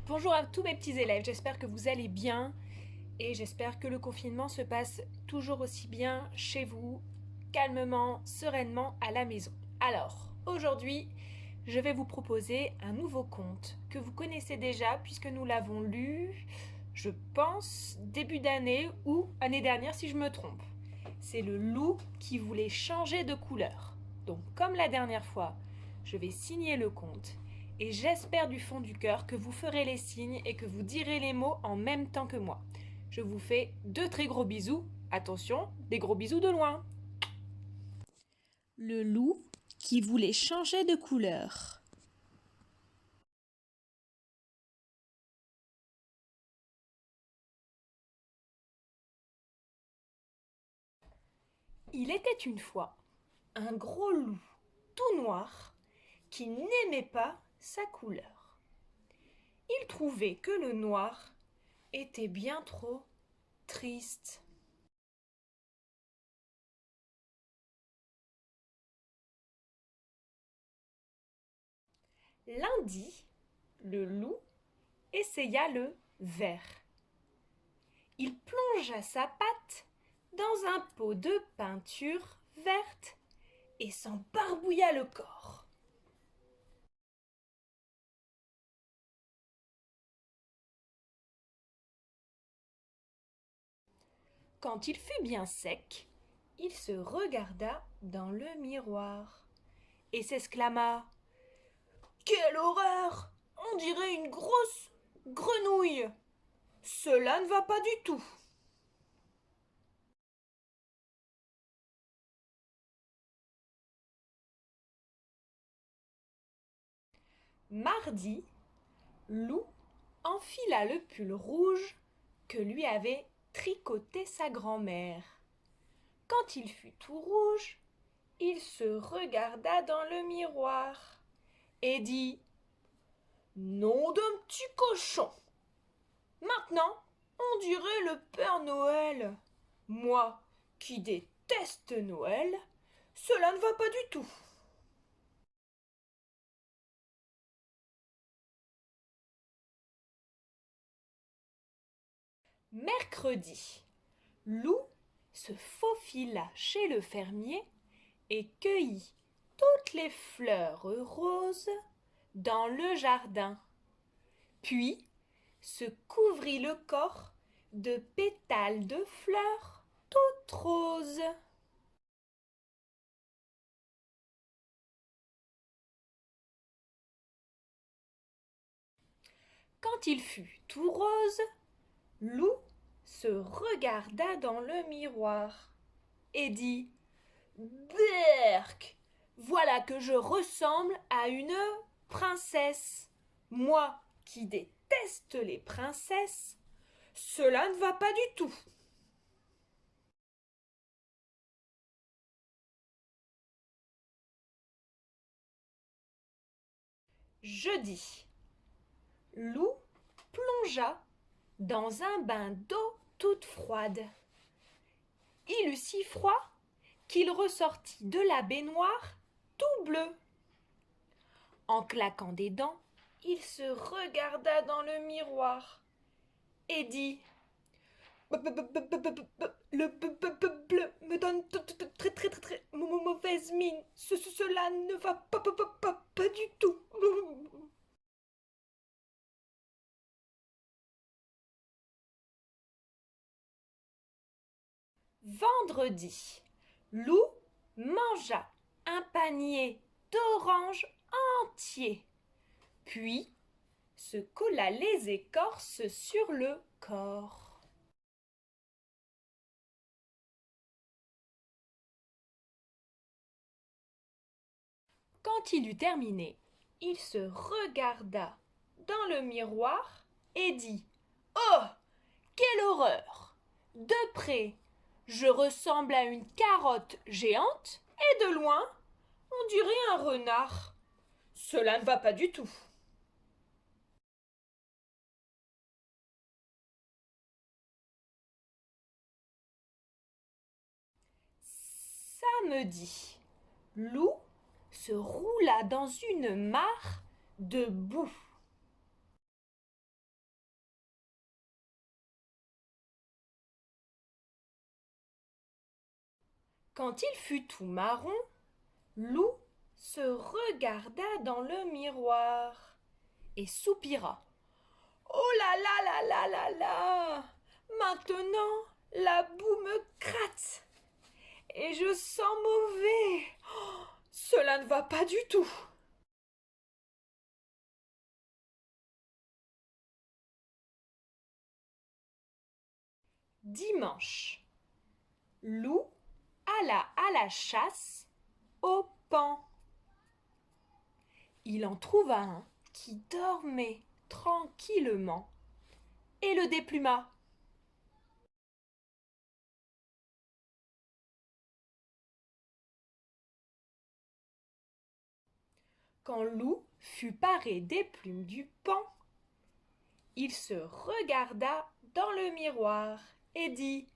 Bonjour à tous mes petits élèves, j'espère que vous allez bien et j'espère que le confinement se passe toujours aussi bien chez vous, calmement, sereinement à la maison. Alors, aujourd'hui, je vais vous proposer un nouveau conte que vous connaissez déjà puisque nous l'avons lu, je pense, début d'année ou année dernière si je me trompe. C'est le loup qui voulait changer de couleur. Donc, comme la dernière fois, je vais signer le conte et j'espère du fond du cœur que vous ferez les signes et que vous direz les mots en même temps que moi. Je vous fais de très gros bisous. Attention, des gros bisous de loin. Le loup qui voulait changer de couleur. Il était une fois un gros loup tout noir qui n'aimait pas sa couleur. Il trouvait que le noir était bien trop triste. Lundi, le loup essaya le vert. Il plongea sa patte dans un pot de peinture verte et s'en barbouilla le corps. Quand il fut bien sec, il se regarda dans le miroir et s'exclama: Quelle horreur! On dirait une grosse grenouille. Cela ne va pas du tout. Mardi, Loup enfila le pull rouge que lui avait tricoté sa grand-mère. Quand il fut tout rouge, il se regarda dans le miroir et dit: Nom d'un petit cochon! Maintenant, on dirait le Père Noël. Moi, qui déteste Noël, cela ne va pas du tout. Mercredi, Loup se faufila chez le fermier et cueillit toutes les fleurs roses dans le jardin. Puis se couvrit le corps de pétales de fleurs toutes roses. Quand il fut tout rose, Loup se regarda dans le miroir et dit: Berk, voilà que je ressemble à une princesse. Moi qui déteste les princesses, cela ne va pas du tout. Jeudi, Loup plongea dans un bain d'eau toute froide. Il eut si froid qu'il ressortit de la baignoire tout bleu. En claquant des dents, il se regarda dans le miroir et dit: Le bleu me donne très très très très mauvaise mine. Cela ne va pas du tout. Vendredi, Loup mangea un panier d'oranges entier, puis se colla les écorces sur le corps. Quand il eut terminé, il se regarda dans le miroir et dit: Oh, quelle horreur! De près, je ressemble à une carotte géante et de loin, on dirait un renard. Cela ne va pas du tout. Samedi, Loup se roula dans une mare de boue. Quand il fut tout marron, Loup se regarda dans le miroir et soupira. Oh là là là là là là! Maintenant, la boue me gratte et je sens mauvais. Oh, cela ne va pas du tout. Dimanche. Loup alla à la chasse au paon. Il en trouva un qui dormait tranquillement et le dépluma. Quand Loup fut paré des plumes du paon, il se regarda dans le miroir et dit: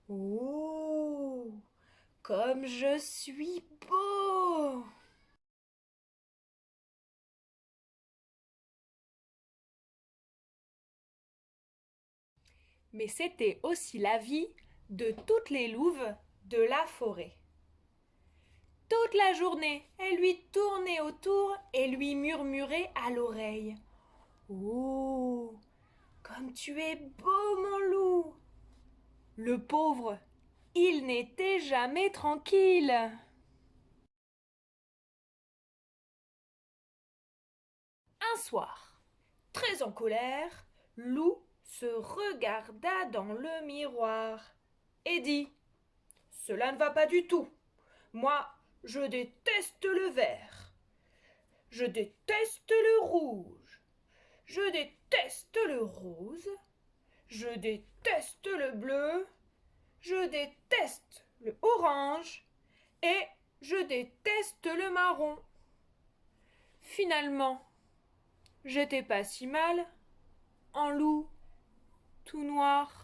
Oh, comme je suis beau! Mais c'était aussi l'avis de toutes les louves de la forêt. Toute la journée, elles lui tournaient autour et lui murmuraient à l'oreille: Oh, comme tu es beau, mon loup! Le pauvre, il n'était jamais tranquille. Un soir, très en colère, Loup se regarda dans le miroir et dit: Cela ne va pas du tout. Moi, je déteste le vert. Je déteste le rouge. Je déteste le rose. Je déteste le bleu. Je déteste le orange. Et je déteste le marron. Finalement, j'étais pas si mal, en loup tout noir.